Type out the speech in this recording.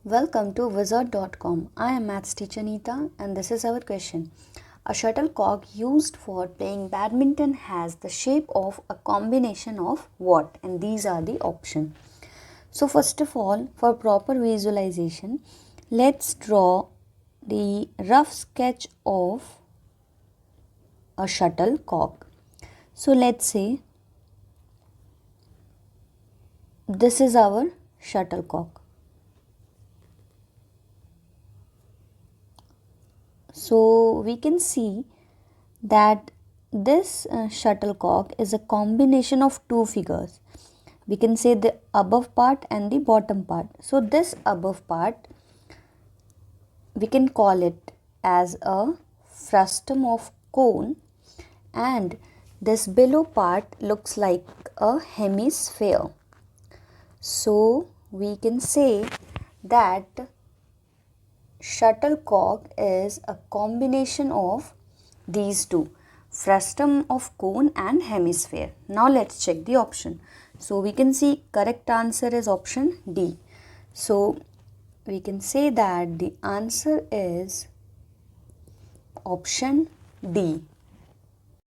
Welcome to wizard.com. I am maths teacher Neeta and this is our question. A shuttlecock used for playing badminton has the shape of a combination of what? And these are the options. So first of all, for proper visualization, let's draw the rough sketch of a shuttlecock. So let's say this is our shuttlecock. So we can see that this shuttlecock is a combination of two figures. We can say the above part and the bottom part. So this above part, we can call it as a frustum of cone, and this below part looks like a hemisphere. So we can say that shuttlecock is a combination of these two, frustum of cone and hemisphere. Now let's check the option. So we can see correct answer is option D. So we can say that the answer is option D.